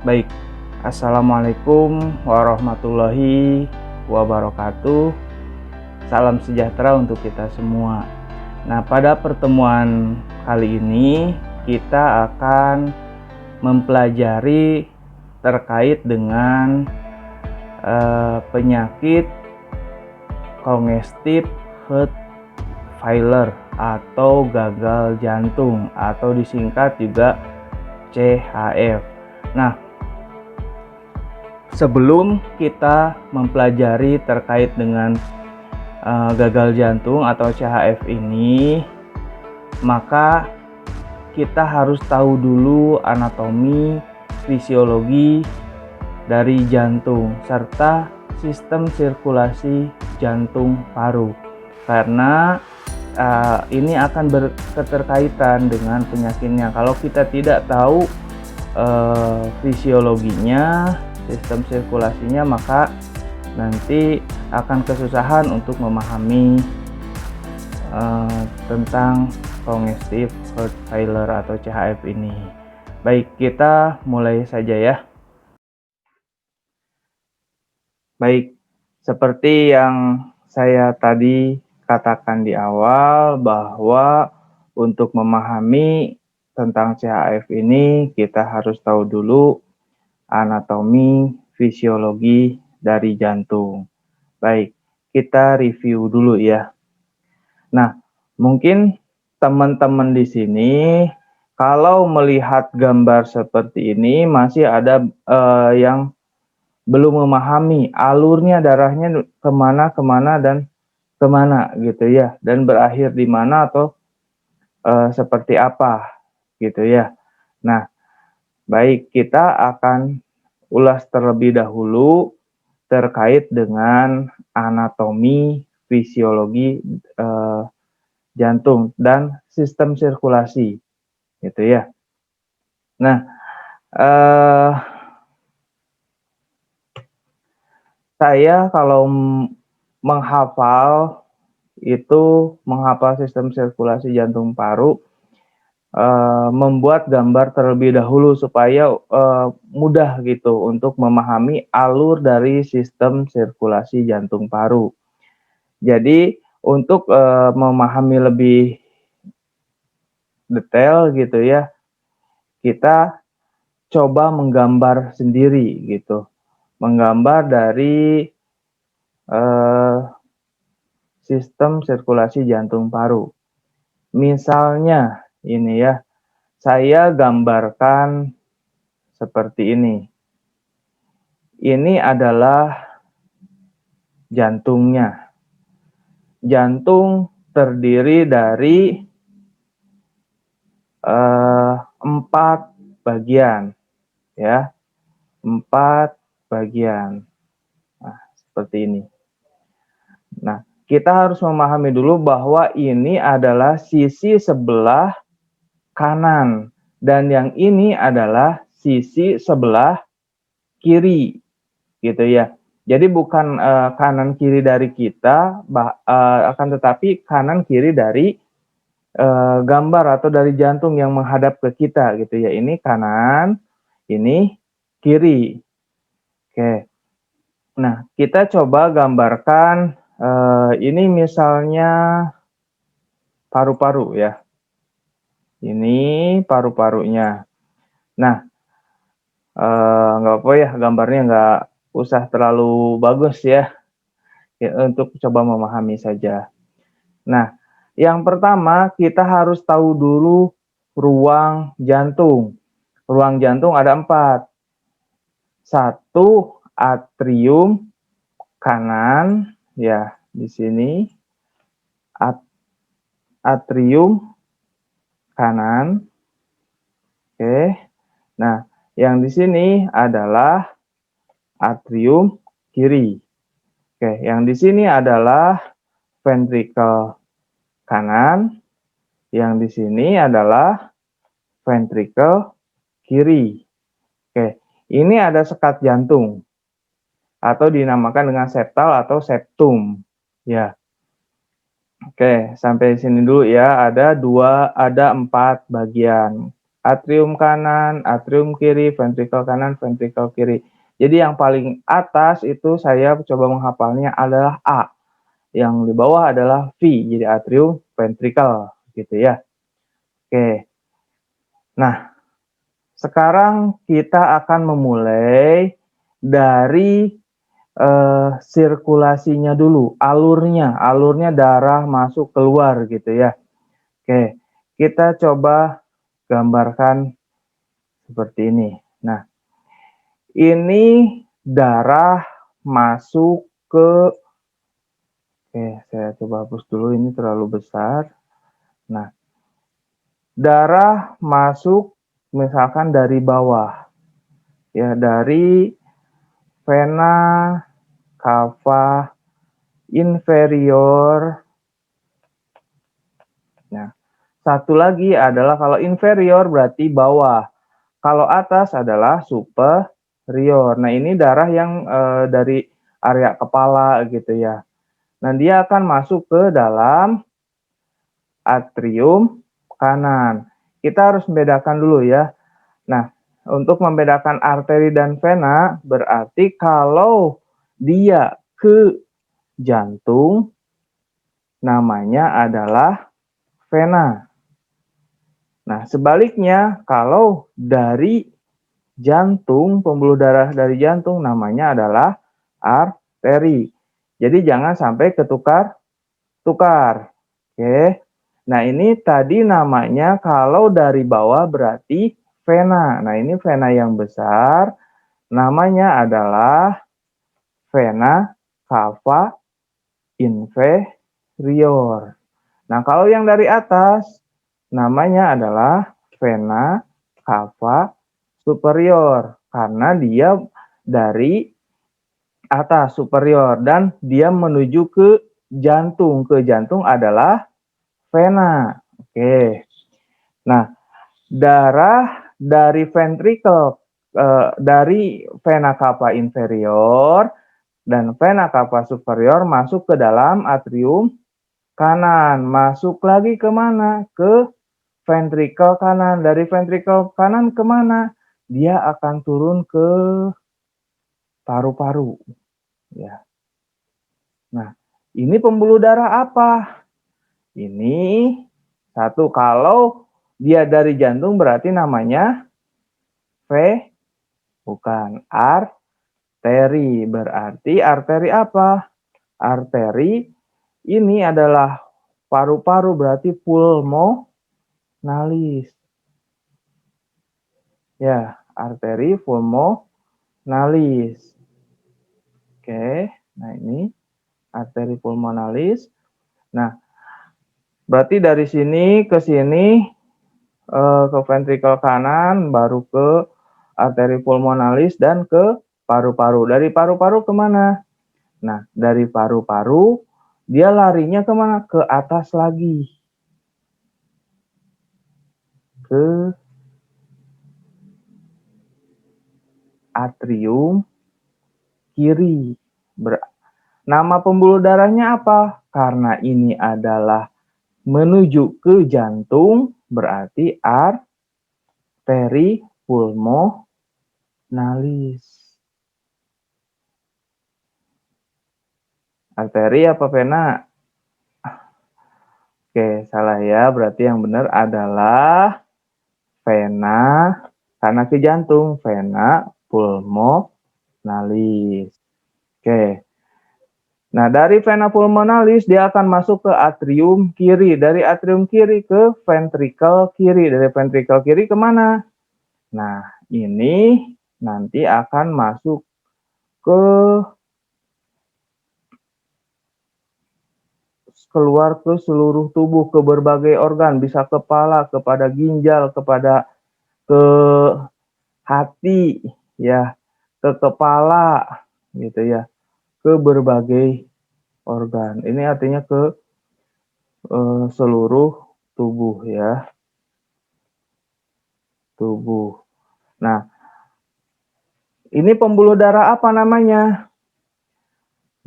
Baik, Assalamualaikum warahmatullahi wabarakatuh. Salam sejahtera untuk kita semua. Nah, pada pertemuan kali ini kita akan mempelajari terkait dengan penyakit congestive heart failure atau gagal jantung atau disingkat juga CHF. Nah, sebelum kita mempelajari terkait dengan gagal jantung atau CHF ini, maka kita harus tahu dulu anatomi, fisiologi dari jantung serta sistem sirkulasi jantung paru, karena ini akan berketerkaitan dengan penyakitnya. Kalau kita tidak tahu fisiologinya, sistem sirkulasinya, maka nanti akan kesusahan untuk memahami tentang congestive heart failure atau CHF ini. Baik, kita mulai saja ya. Baik, seperti yang saya tadi katakan di awal, bahwa untuk memahami tentang CHF ini kita harus tahu dulu anatomi, fisiologi dari jantung. Baik, kita review dulu ya. Nah, mungkin teman-teman di sini kalau melihat gambar seperti ini masih ada yang belum memahami alurnya darahnya kemana dan kemana gitu ya, dan berakhir di mana atau seperti apa gitu ya. Nah, baik, kita akan ulas terlebih dahulu terkait dengan anatomi, fisiologi jantung dan sistem sirkulasi gitu ya. Nah, saya kalau menghafal sistem sirkulasi jantung paru, membuat gambar terlebih dahulu supaya mudah gitu untuk memahami alur dari sistem sirkulasi jantung paru. Jadi untuk memahami lebih detail gitu ya, kita coba menggambar sendiri gitu, menggambar dari sistem sirkulasi jantung paru. Misalnya ini ya, saya gambarkan seperti ini. Ini adalah jantungnya. Jantung terdiri dari 4 bagian ya, 4 bagian. Nah, seperti ini. Nah, kita harus memahami dulu bahwa ini adalah sisi sebelah kanan dan yang ini adalah sisi sebelah kiri gitu ya. Jadi bukan kanan kiri dari kita, akan tetapi kanan kiri dari gambar atau dari jantung yang menghadap ke kita gitu ya. Ini kanan, ini kiri. Oke. Nah, kita coba gambarkan ini misalnya paru-paru ya. Ini paru-parunya. Nah, nggak apa ya, gambarnya nggak usah terlalu bagus ya, untuk coba memahami saja. Nah, yang pertama kita harus tahu dulu ruang jantung. Ruang jantung ada 4. 1 atrium kanan ya, di sini atrium kanan. Oke. Nah, yang di sini adalah atrium kiri. Oke, yang di sini adalah ventricle kanan, yang di sini adalah ventricle kiri. Oke, ini ada sekat jantung atau dinamakan dengan septal atau septum ya. Oke, sampai sini dulu ya. Ada 4 bagian. atrium kanan, atrium kiri, ventrikel kanan, ventrikel kiri. Jadi yang paling atas itu saya coba menghafalnya adalah A, yang di bawah adalah V, jadi atrium ventrikel gitu ya. Oke. Nah, sekarang kita akan memulai dari sirkulasinya dulu, alurnya darah masuk keluar gitu ya. Oke, kita coba gambarkan seperti ini. Nah, ini darah masuk ke, oke, saya coba hapus dulu, ini terlalu besar. Nah, darah masuk misalkan dari bawah, ya, dari vena cava inferior. Nah, satu lagi adalah kalau inferior berarti bawah. Kalau atas adalah superior. Nah, ini darah yang dari area kepala gitu ya. Nah, dia akan masuk ke dalam atrium kanan. Kita harus membedakan dulu ya. Nah, untuk membedakan arteri dan vena berarti kalau dia ke jantung namanya adalah vena. Nah, sebaliknya kalau dari jantung, pembuluh darah dari jantung namanya adalah arteri. Jadi jangan sampai ketukar-tukar. Oke. Nah, ini tadi namanya kalau dari bawah berarti vena. Nah, ini vena yang besar namanya adalah vena cava inferior. Nah, kalau yang dari atas namanya adalah vena cava superior karena dia dari atas superior dan dia menuju ke jantung. Ke jantung adalah vena. Oke. Nah, darah dari ventrikel dari vena cava inferior dan vena cava superior masuk ke dalam atrium kanan. Masuk lagi ke mana? Ke ventrikel kanan. Dari ventrikel kanan ke mana? Dia akan turun ke paru-paru. Ya. Nah, ini pembuluh darah apa? Ini satu, kalau dia dari jantung berarti namanya bukan arteri. Berarti arteri apa? Arteri ini adalah paru-paru, berarti pulmonalis. Ya, arteri pulmonalis. Oke, nah ini arteri pulmonalis. Nah, berarti dari sini ke sini ke ventrikel kanan, baru ke arteri pulmonalis dan ke paru-paru. Dari paru-paru kemana? Nah, dari paru-paru dia larinya kemana? Ke atas lagi. Ke atrium kiri. Nama pembuluh darahnya apa? Karena ini adalah menuju ke jantung, berarti arteri pulmonalis. Arteri apa vena? Oke, salah ya. Berarti yang benar adalah vena, karena ke jantung, vena pulmonalis. Oke. Nah, dari vena pulmonalis dia akan masuk ke atrium kiri. Dari atrium kiri ke ventrikel kiri. Dari ventrikel kiri kemana? Nah, ini nanti akan masuk ke keluar ke seluruh tubuh, ke berbagai organ, bisa kepala, kepada ginjal, kepada ke hati, ya, ke kepala, gitu ya, ke berbagai organ. Ini artinya ke seluruh tubuh ya, tubuh. Nah, ini pembuluh darah apa namanya?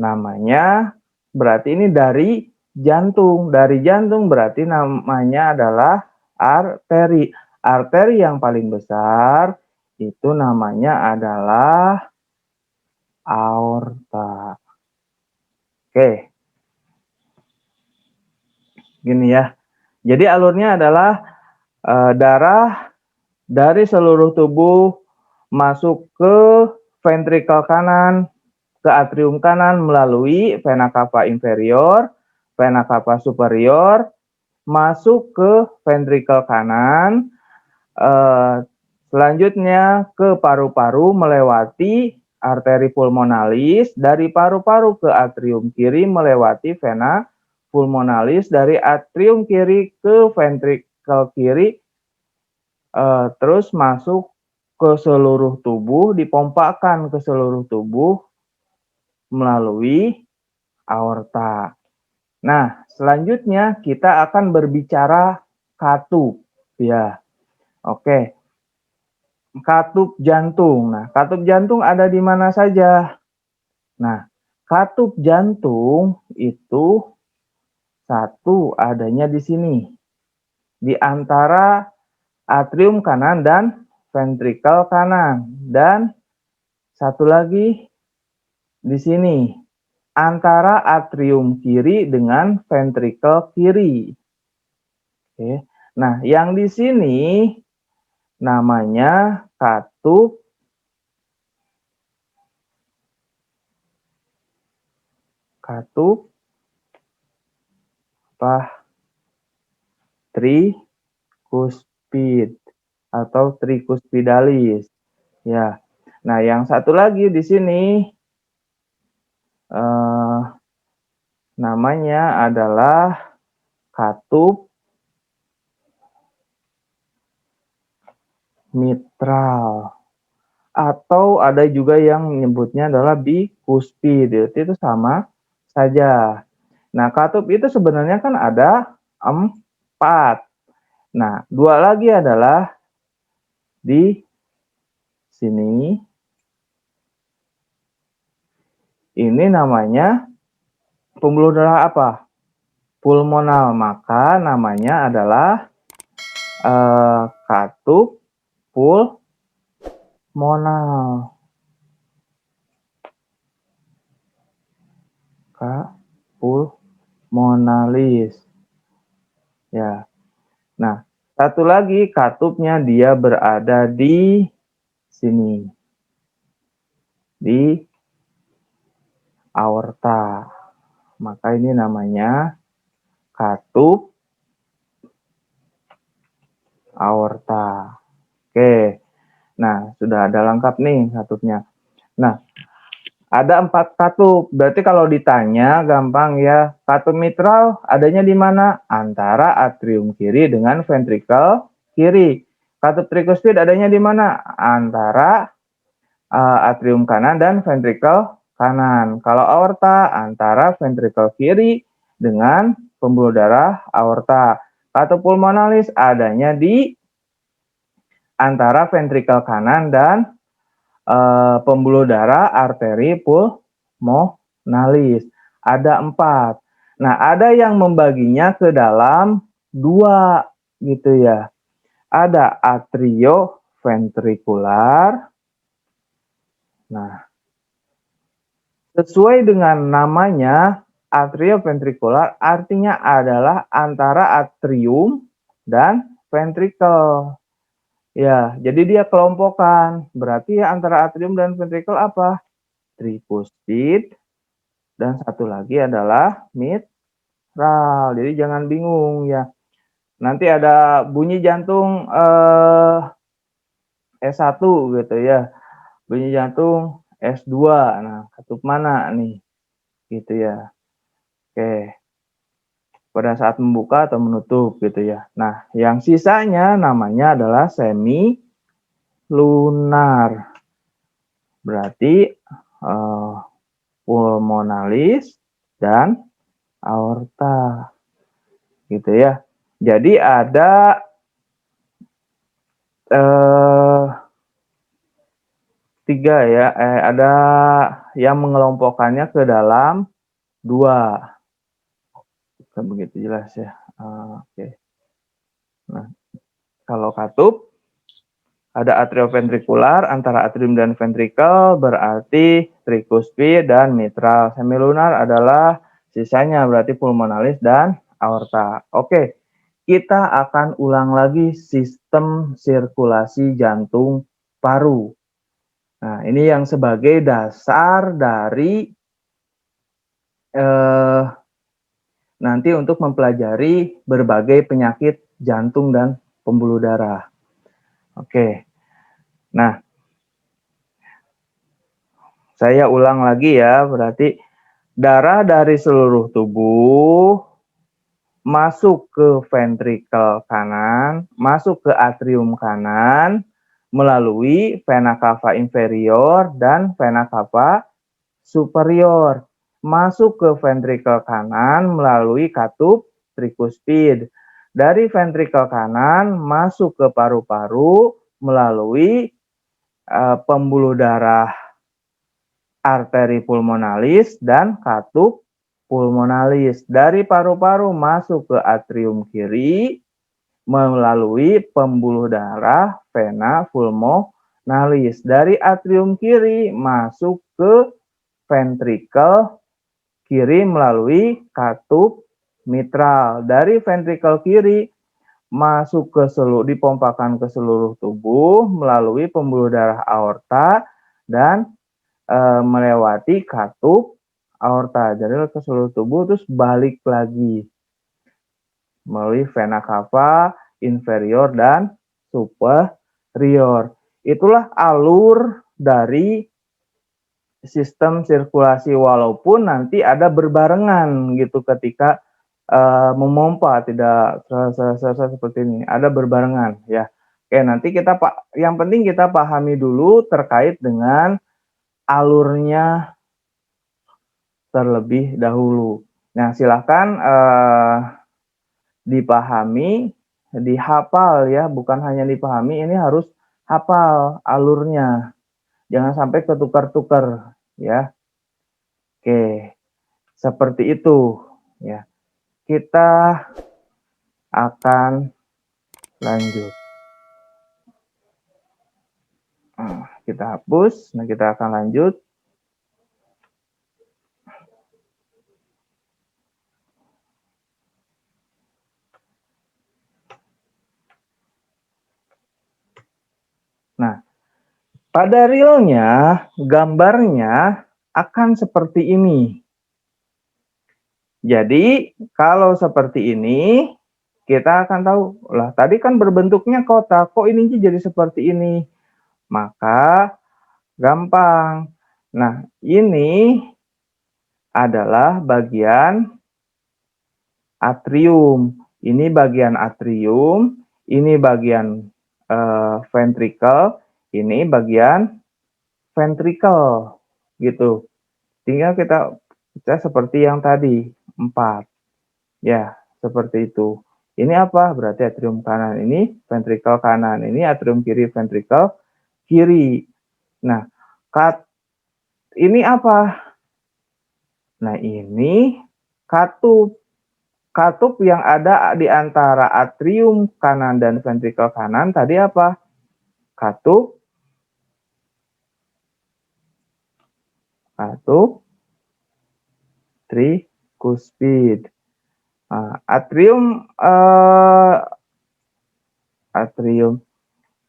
Namanya berarti ini dari jantung. Dari jantung berarti namanya adalah arteri. Arteri yang paling besar itu namanya adalah aorta. Oke. Gini ya. Jadi alurnya adalah darah dari seluruh tubuh masuk ke ventrikel kanan, ke atrium kanan melalui vena cava inferior, vena cava superior, masuk ke ventrikel kanan, selanjutnya ke paru-paru melewati arteri pulmonalis, dari paru-paru ke atrium kiri melewati vena pulmonalis, dari atrium kiri ke ventrikel kiri, terus masuk ke seluruh tubuh, dipompakan ke seluruh tubuh melalui aorta. Nah, selanjutnya kita akan berbicara katup, ya. Oke. Katup jantung. Nah, katup jantung ada di mana saja? Nah, katup jantung itu satu adanya di sini, di antara atrium kanan dan ventrikel kanan, dan satu lagi di sini, antara atrium kiri dengan ventrikel kiri. Oke. Nah, yang di sini namanya katup trikuspid atau trikuspidalis. Ya. Nah, yang satu lagi di sini namanya adalah katup mitral, atau ada juga yang menyebutnya adalah bikuspid, itu sama saja. Nah, katup itu sebenarnya kan ada 4. Nah, 2 lagi adalah di sini. Ini namanya pembuluh darah apa? Pulmonal, maka namanya adalah katup pulmonal. Pulmonalis. Ya. Nah, satu lagi katupnya dia berada di sini. Di aorta. Maka ini namanya katup aorta. Oke. Nah, sudah ada lengkap nih katupnya. Nah, ada 4 katup. Berarti kalau ditanya gampang ya. Katup mitral adanya di mana? Antara atrium kiri dengan ventrikel kiri. Katup trikuspid adanya di mana? Antara atrium kanan dan ventrikel kanan. Kalau aorta antara ventrikel kiri dengan pembuluh darah aorta. Katup pulmonalis adanya di antara ventrikel kanan dan pembuluh darah arteri pulmonalis. Ada 4. Nah, ada yang membaginya ke dalam 2 gitu ya. Ada atrioventrikular. Nah, sesuai dengan namanya, atrioventrikular artinya adalah antara atrium dan ventrikel. Ya, jadi dia kelompokan. Berarti ya antara atrium dan ventrikel apa? Trikuspid. Dan satu lagi adalah mitral. Jadi jangan bingung ya. Nanti ada bunyi jantung S1 gitu ya. Bunyi jantung S2. Nah, katup mana nih? Gitu ya. Oke. Pada saat membuka atau menutup gitu ya. Nah, yang sisanya namanya adalah semilunar. Berarti pulmonalis dan aorta. Gitu ya. Jadi ada 3 ya, ada yang mengelompokkannya ke dalam 2. Kan begitu jelas ya. Oke. Nah, Kalau katup ada atrioventrikular, antara atrium dan ventrikel berarti trikuspid dan mitral. Semilunar adalah sisanya berarti pulmonalis dan aorta. Oke, kita akan ulang lagi sistem sirkulasi jantung paru. Nah, ini yang sebagai dasar dari nanti untuk mempelajari berbagai penyakit jantung dan pembuluh darah. Oke. Nah, saya ulang lagi ya, berarti darah dari seluruh tubuh masuk ke ventrikel kanan, masuk ke atrium kanan, melalui vena cava inferior dan vena cava superior. Masuk ke ventrikel kanan melalui katup trikuspid. Dari ventrikel kanan masuk ke paru-paru melalui pembuluh darah arteri pulmonalis dan katup pulmonalis. Dari paru-paru masuk ke atrium kiri melalui pembuluh darah vena pulmonalis. Dari atrium kiri masuk ke ventrikel kiri melalui katup mitral. Dari ventrikel kiri masuk ke dipompakan ke seluruh tubuh melalui pembuluh darah aorta dan melewati katup aorta. Jadi ke seluruh tubuh terus balik lagi melalui vena cava inferior dan superior. Itulah alur dari sistem sirkulasi, walaupun nanti ada berbarengan gitu ketika memompa, tidak seperti ini, ada berbarengan ya. Oke, nanti kita yang penting kita pahami dulu terkait dengan alurnya terlebih dahulu. Nah, silahkan dipahami, dihafal ya, bukan hanya dipahami, ini harus hafal alurnya. Jangan sampai ketukar-tukar ya. Oke, seperti itu ya. Kita akan lanjut. Kita hapus, nah kita akan lanjut. Nah, pada realnya, gambarnya akan seperti ini. Jadi, kalau seperti ini, kita akan tahu, lah tadi kan berbentuknya kotak, kok ini jadi seperti ini? Maka, gampang. Nah, ini adalah bagian atrium. Ini bagian atrium, ini bagian ventrikel, ini bagian ventrikel, gitu. Tinggal kita seperti yang tadi, 4. Ya, seperti itu. Ini apa? Berarti atrium kanan, ini ventrikel kanan, ini atrium kiri, ventrikel kiri. Nah, ini apa? Nah, ini katup. Katup yang ada di antara atrium kanan dan ventrikel kanan tadi apa? Katup trikuspid. Nah, atrium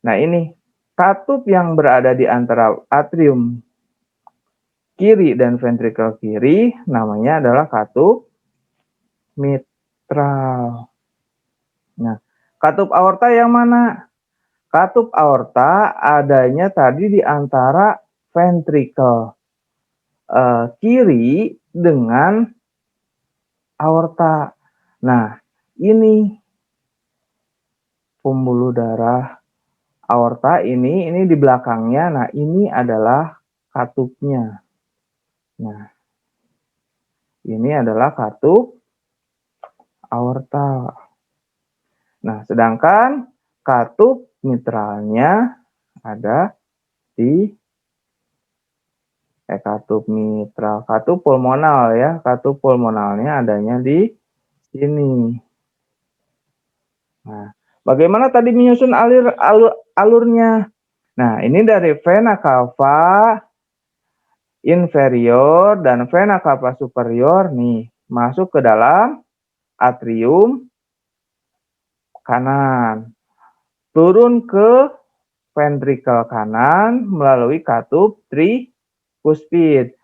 Nah, ini katup yang berada di antara atrium kiri dan ventrikel kiri namanya adalah katup mitral. Nah, katup aorta yang mana? Katup aorta adanya tadi di antara ventrikel kiri dengan aorta. Nah, ini pembuluh darah aorta ini di belakangnya. Nah, ini adalah katupnya. Nah, ini adalah katup aorta. Nah, sedangkan katup mitralnya ada di katup mitral, katup pulmonal ya. Katup pulmonalnya adanya di sini. Nah, Bagaimana tadi menyusun alurnya? Nah, ini dari vena cava inferior dan vena cava superior nih, masuk ke dalam atrium kanan. Turun ke ventrikel kanan melalui katup tricuspid.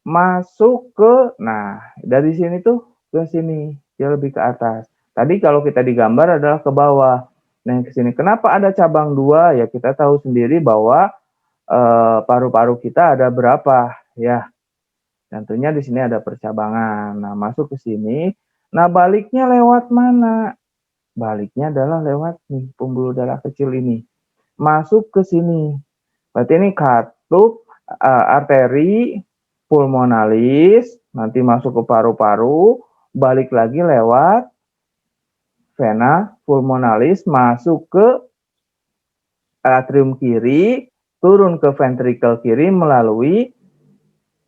Masuk ke, nah dari sini tuh ke sini, dia lebih ke atas. Tadi kalau kita digambar adalah ke bawah. Nah, ke sini. Kenapa ada cabang 2? Ya kita tahu sendiri bahwa paru-paru kita ada berapa ya. Tentunya di sini ada percabangan. Nah, masuk ke sini. Nah, baliknya lewat mana? Baliknya adalah lewat nih, pembuluh darah kecil ini. Masuk ke sini. Berarti ini katup arteri pulmonalis, nanti masuk ke paru-paru, balik lagi lewat vena pulmonalis, masuk ke atrium kiri, turun ke ventrikel kiri melalui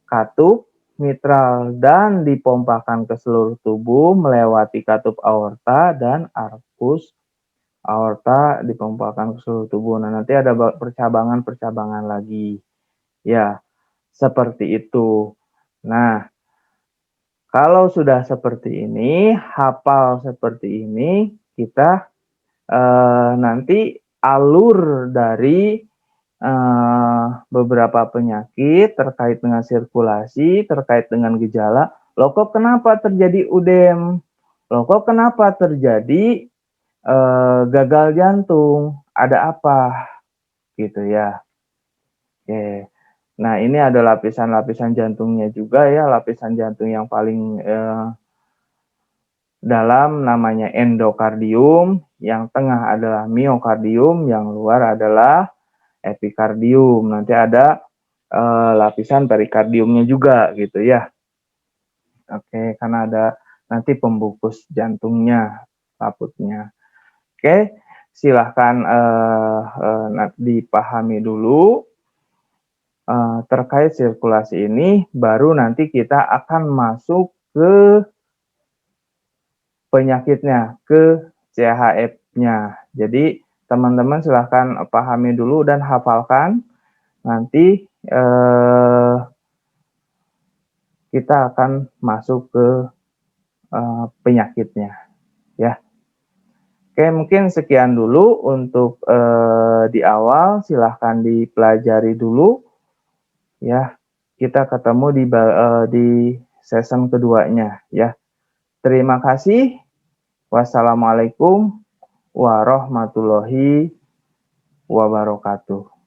katup mitral dan dipompakan ke seluruh tubuh melewati katup aorta dan arkus aorta dipompakan ke seluruh tubuh. Nah, nanti ada percabangan-percabangan lagi. Ya, seperti itu. Nah, kalau sudah seperti ini, hafal seperti ini, kita nanti alur dari beberapa penyakit terkait dengan sirkulasi, terkait dengan gejala. Loh kok kenapa terjadi udem? Loh kok kenapa terjadi gagal jantung? Ada apa? Gitu ya. Oke. Nah, ini ada lapisan-lapisan jantungnya juga ya, lapisan jantung yang paling dalam namanya endokardium, yang tengah adalah miokardium, yang luar adalah epikardium. Nanti ada lapisan perikardiumnya juga gitu ya. Oke, karena ada nanti pembungkus jantungnya, laputnya. Oke, silahkan dipahami dulu terkait sirkulasi ini, baru nanti kita akan masuk ke penyakitnya, ke CHF-nya. Jadi teman-teman silahkan pahami dulu dan hafalkan. Nanti kita akan masuk ke penyakitnya, ya. Oke, mungkin sekian dulu untuk di awal. Silahkan dipelajari dulu, ya. Kita ketemu di season keduanya, ya. Terima kasih. Wassalamualaikum warahmatullahi wabarakatuh.